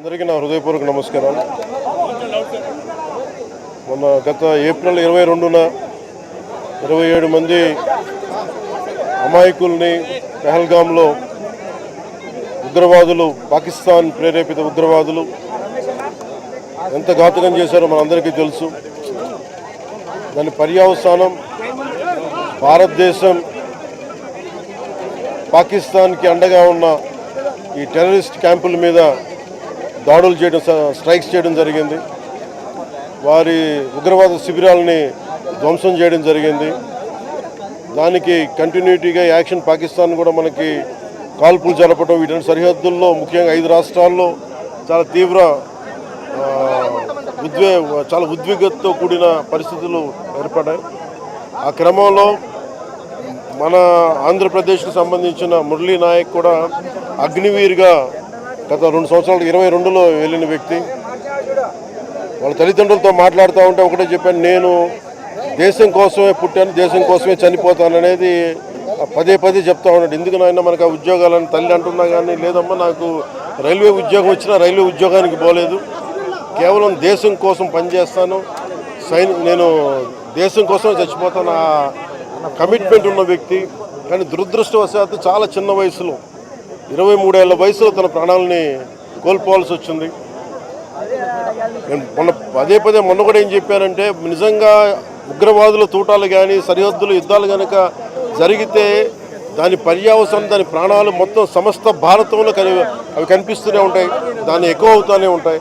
అందరికీ నా హృదయపూర్వక నమస్కారాలు. మొన్న గత ఏప్రిల్ 22న 27 మంది అమాయకుల్ని పెహల్గాంలో ఉగ్రవాదులు, పాకిస్తాన్ ప్రేరేపిత ఉగ్రవాదులు ఎంత ఘాతుకం చేశారో మనందరికీ తెలుసు. దాని పర్యవసానం భారతదేశం పాకిస్తాన్కి అండగా ఉన్న ఈ టెర్రరిస్ట్ క్యాంపుల మీద దాడులు చేయడం, స్ట్రైక్స్ చేయడం జరిగింది. వారి ఉగ్రవాద శిబిరాలని ధ్వంసం చేయడం జరిగింది. దానికి కంటిన్యూటీగా యాక్షన్ పాకిస్తాన్ కూడా మనకి కాల్పులు జరపడం, వీటి సరిహద్దుల్లో ముఖ్యంగా 5 రాష్ట్రాల్లో చాలా తీవ్ర చాలా ఉద్విగ్నతతో కూడిన పరిస్థితులు ఏర్పడ్డాయి. ఆ క్రమంలో మన ఆంధ్రప్రదేశ్కు సంబంధించిన మురళీ నాయక్ కూడా అగ్నివీర్గా గత 2 సంవత్సరాలు 22లో వెళ్ళిన వ్యక్తి. వాళ్ళ తల్లిదండ్రులతో మాట్లాడుతూ ఉంటే ఒకటే చెప్పాను, నేను దేశం కోసమే పుట్టాను, దేశం కోసమే చనిపోతాను అనేది పదే పదే చెప్తా ఉన్నాడు. ఎందుకు నాయన మనకు ఆ ఉద్యోగాలని తల్లి అంటున్నా కానీ, లేదమ్మా నాకు రైల్వే ఉద్యోగం వచ్చినా రైల్వే ఉద్యోగానికి పోలేదు, కేవలం దేశం కోసం పనిచేస్తాను, నేను దేశం కోసమే చచ్చిపోతాను ఆ కమిట్మెంట్ ఉన్న వ్యక్తి. కానీ దురదృష్టవశాత్తు చాలా చిన్న వయసులో 23 ఏళ్ల వయసులో తన ప్రాణాలని కోల్పోవాల్సి వచ్చింది. నేను పదే మొన్న కూడా ఏం చెప్పానంటే, నిజంగా ఉగ్రవాదుల తూటాలు కానీ సరిహద్దుల యుద్ధాలు కనుక జరిగితే దాని పర్యవసానం, దాని ప్రాణాలు మొత్తం సమస్త భారతంలో అవి కనిపిస్తూనే ఉంటాయి, దాన్ని ఎక్కువ అవుతూనే ఉంటాయి.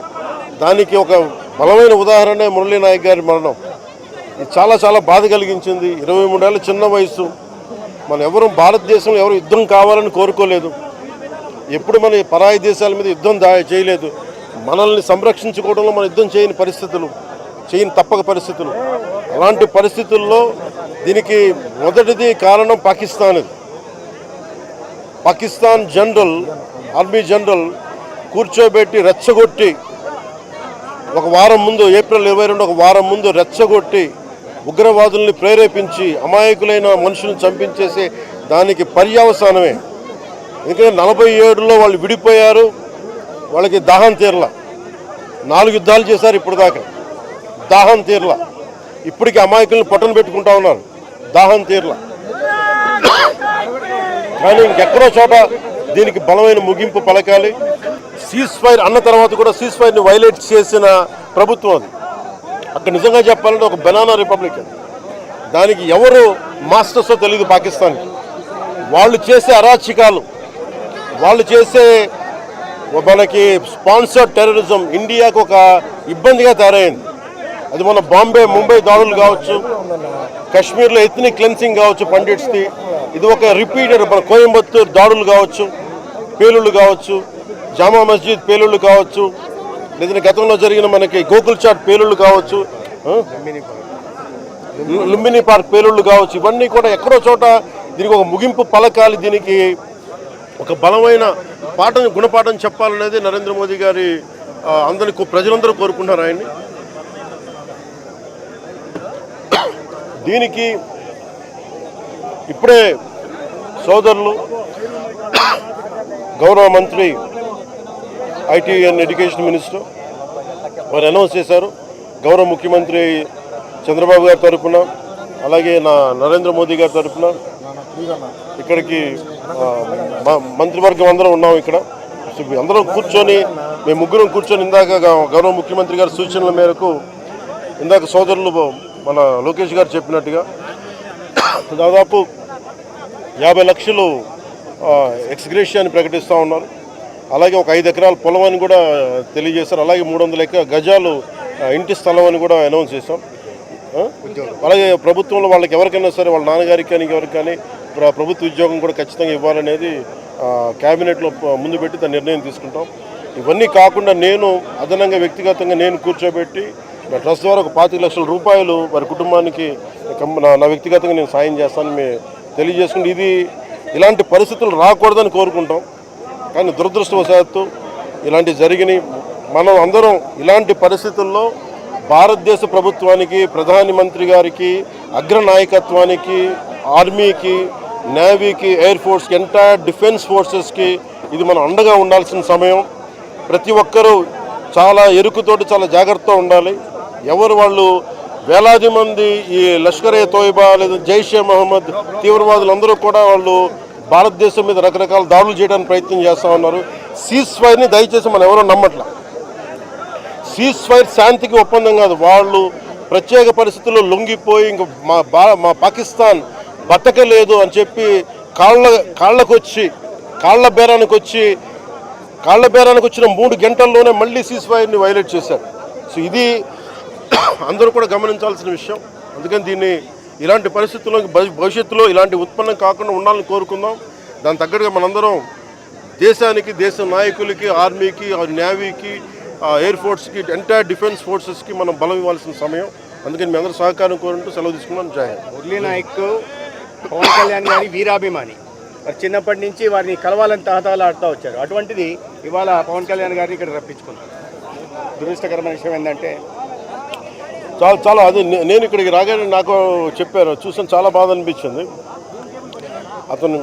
దానికి ఒక బలమైన ఉదాహరణ మురళీ నాయక్ గారి మరణం. ఇది చాలా బాధ కలిగించింది. 23 ఏళ్ళ చిన్న వయసు. మనం ఎవరు భారతదేశంలో ఎవరు యుద్ధం కావాలని కోరుకోలేదు, ఎప్పుడు మన పరాయి దేశాల మీద యుద్ధం చేయలేదు. మనల్ని సంరక్షించుకోవడంలో మనం యుద్ధం చేయని తప్పక పరిస్థితులు. అలాంటి పరిస్థితుల్లో దీనికి మొదటిది కారణం పాకిస్తాన్ జనరల్, ఆర్మీ జనరల్ కూర్చోబెట్టి రెచ్చగొట్టి ఒక వారం ముందు, ఏప్రిల్ 22 ఒక వారం ముందు రెచ్చగొట్టి ఉగ్రవాదుల్ని ప్రేరేపించి అమాయకులైన మనుషులను చంపించేసి దానికి పర్యవసానమే. ఎందుకంటే 47లో వాళ్ళు విడిపోయారు, వాళ్ళకి దాహం తీరల. 4 యుద్ధాలు చేశారు ఇప్పుడు దాకా, దాహం తీరల. ఇప్పటికీ అమాయకులను పట్టున పెట్టుకుంటా ఉన్నారు, దాహం తీరల. కానీ ఇంకెక్కడో చోట దీనికి బలమైన ముగింపు పలకాలి. సీజ్ ఫైర్ అన్న తర్వాత కూడా సీజ్ ఫైర్ని వైలేట్ చేసిన ప్రభుత్వం అది. అక్కడ నిజంగా చెప్పాలంటే ఒక బనానా రిపబ్లిక్. దానికి ఎవరు మాస్టర్సో తెలియదు పాకిస్తాన్కి. వాళ్ళు చేసే అరాచకాలు, వాళ్ళు చేసే మనకి స్పాన్సర్డ్ టెర్రరిజం ఇండియాకు ఒక ఇబ్బందిగా తయారైంది. అది మన ముంబై దాడులు కావచ్చు, కాశ్మీర్లో ఎథ్నిక్ క్లెన్సింగ్ కావచ్చు పండిట్స్ది, ఇది ఒక రిపీటెడ్ మన కోయంబత్తూర్ దాడులు కావచ్చు, పేలుళ్ళు కావచ్చు, జామా మస్జిద్ పేలుళ్ళు కావచ్చు, లేదంటే గతంలో జరిగిన మనకి గోకుల్ చాట్ పేలుళ్ళు కావచ్చు, లుంబిని పార్క్ పేలుళ్ళు కావచ్చు, ఇవన్నీ కూడా ఎక్కడో చోట దీనికి ఒక ముగింపు పలకాలి. దీనికి ఒక బలమైన గుణపాఠం చెప్పాలనేది నరేంద్ర మోదీ గారి ప్రజలందరూ కోరుకుంటున్నారు ఆయన్ని. దీనికి ఇప్పుడే సోదరులు గౌరవ మంత్రి ఐటీ అండ్ ఎడ్యుకేషన్ మినిస్టర్ వారు అనౌన్స్ చేశారు. గౌరవ ముఖ్యమంత్రి చంద్రబాబు గారి తరఫున, అలాగే నరేంద్ర మోదీ గారి తరఫున ఇక్కడికి మంత్రివర్గం అందరం ఉన్నాం. ఇక్కడ అందరం కూర్చొని, మేము ముగ్గురం కూర్చొని ఇందాక గౌరవ ముఖ్యమంత్రి గారి సూచనల మేరకు, ఇందాక సోదరులు మన లోకేష్ గారు చెప్పినట్టుగా దాదాపు 50 లక్షలు ఎక్స్గ్రేషియాని ప్రకటిస్తూ ఉన్నారు. అలాగే ఒక 5 ఎకరాల పొలం అని కూడా తెలియజేశారు. అలాగే 300 గజాలు ఇంటి స్థలం అని కూడా అనౌన్స్ చేశాం. అలాగే ప్రభుత్వంలో వాళ్ళకి ఎవరికైనా సరే, వాళ్ళ నాన్నగారికి కానీ ఎవరికి కానీ ప్రభుత్వ ఉద్యోగం కూడా ఖచ్చితంగా ఇవ్వాలనేది క్యాబినెట్లో ముందు పెట్టి దాని నిర్ణయం తీసుకుంటాం. ఇవన్నీ కాకుండా నేను అదనంగా వ్యక్తిగతంగా నేను కూర్చోబెట్టి నా ట్రస్ట్ ద్వారా ఒక 25 లక్షల రూపాయలు వారి కుటుంబానికి నా వ్యక్తిగతంగా నేను సాయం చేస్తానని తెలియజేసుకుంటే, ఇలాంటి పరిస్థితులు రాకూడదని కోరుకుంటాం. కానీ దురదృష్టవశాత్తు ఇలాంటివి జరిగినాయి. మనం అందరం ఇలాంటి పరిస్థితుల్లో భారతదేశ ప్రభుత్వానికి, ప్రధాని మంత్రి గారికి, అగ్రనాయకత్వానికి, ఆర్మీకి, నేవీకి, ఎయిర్ ఫోర్స్కి, ఎంటైర్ డిఫెన్స్ ఫోర్సెస్కి ఇది మనం అండగా ఉండాల్సిన సమయం. ప్రతి ఒక్కరూ చాలా ఎరుకుతోటి చాలా జాగ్రత్తగా ఉండాలి. ఎవరు వాళ్ళు వేలాది మంది ఈ లష్కర్ ఏ తోయిబా లేదా జైషే మహమ్మద్ తీవ్రవాదులందరూ కూడా వాళ్ళు భారతదేశం మీద రకరకాల దాడులు చేయడానికి ప్రయత్నం చేస్తూ ఉన్నారు. సీజ్ ఫైర్ని దయచేసి మనం ఎవరో నమ్మట్లా. సీజ్ ఫైర్ శాంతికి ఒప్పందం కాదు. వాళ్ళు ప్రత్యేక పరిస్థితుల్లో లొంగిపోయి ఇంక మా పాకిస్తాన్ బతకలేదు అని చెప్పి కాళ్ళ బేరానికి వచ్చిన 3 గంటల్లోనే మళ్ళీ సీజ్ ఫైర్ని వైలేట్ చేశారు. సో ఇది అందరూ కూడా గమనించాల్సిన విషయం. అందుకని దీన్ని ఇలాంటి పరిస్థితుల్లో భవిష్యత్తులో ఇలాంటి ఉత్పన్నం కాకుండా ఉండాలని కోరుకుందాం. దాని తగ్గట్టుగా మనందరం దేశానికి, దేశ నాయకులకి, ఆర్మీకి, నేవీకి, ఎయిర్ ఫోర్స్కి, ఎంటైర్ డిఫెన్స్ ఫోర్సెస్కి మనం బలం ఇవ్వాల్సిన సమయం. అందుకని మీ అందరూ సహకారం కోరుకుంటూ సెలవు తీసుకున్నాను. జై హింద్. మురళీ నాయక్ పవన్ కళ్యాణ్ గారి వీరాభిమాని. మరి చిన్నప్పటి నుంచి వారిని కలవాలని తహతహలాడుతూ వచ్చారు. అటువంటిది ఇవాళ పవన్ కళ్యాణ్ గారిని ఇక్కడ రప్పించుకున్నారు. దురదృష్టకరమైన విషయం ఏంటంటే చాలా అది నేను ఇక్కడికి రాగానే నాకు చెప్పారు, చూసాను, చాలా బాధ అనిపించింది. అతను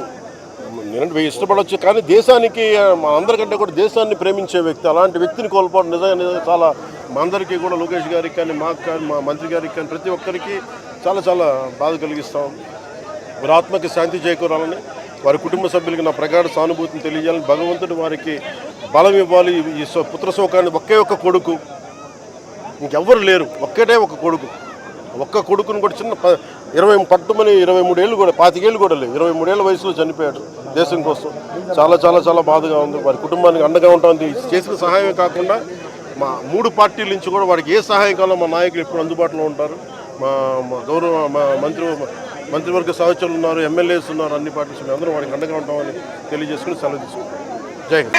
నేనంటే ఇష్టపడవచ్చు, కానీ దేశానికి మా అందరికంటే కూడా దేశాన్ని ప్రేమించే వ్యక్తి. అలాంటి వ్యక్తిని కోల్పోవడం నిజంగా చాలా మా అందరికీ కూడా, లోకేష్ గారికి కానీ, మాకు కానీ, మా మంత్రి గారికి కానీ, ప్రతి ఒక్కరికి చాలా చాలా బాధ కలిగిస్తాం. వారి ఆత్మకి శాంతి చేకూరాలని, వారి కుటుంబ సభ్యులకి నా ప్రగాఢ సానుభూతిని తెలియజేయాలని, భగవంతుడు వారికి బలం ఇవ్వాలి. ఈ పుత్ర శోకాన్ని ఒకే ఒక్క కొడుకు, ఇంకెవ్వరు లేరు, ఒక్కటే ఒక కొడుకు. ఒక్క కొడుకుని కూడా చిన్న 23 ఏళ్ళు కూడా, 25 ఏళ్ళు కూడా లేవు, 23 ఏళ్ళ వయసులో చనిపోయాడు దేశం కోసం. చాలా చాలా చాలా బాధగా ఉంది. వారి కుటుంబానికి అండగా ఉంటుంది. చేసిన సహాయమే కాకుండా మా 3 పార్టీల నుంచి కూడా వారికి ఏ సహాయం కావాలో మా నాయకులు ఎప్పుడు అందుబాటులో ఉంటారు. మా గౌరవ మంత్రివర్గ సహచరులు ఉన్నారు, ఎమ్మెల్యేస్ ఉన్నారు, అన్ని పార్టీస్ అందరూ వారికి అండగా ఉంటామని తెలియజేసుకుని సెలవు తీసుకుంటాం. జై హింద్.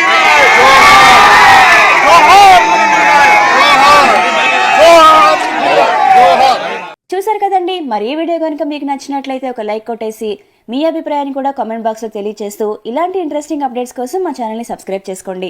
చూసారు కదండి. మరి ఈ వీడియో కనుక మీకు నచ్చినట్లయితే ఒక లైక్ కొట్టేసి మీ అభిప్రాయాన్ని కూడా కామెంట్ బాక్స్లో తెలియజేస్తూ ఇలాంటి ఇంట్రెస్టింగ్ అప్డేట్స్ కోసం మా ఛానల్ని సబ్స్క్రైబ్ చేసుకోండి.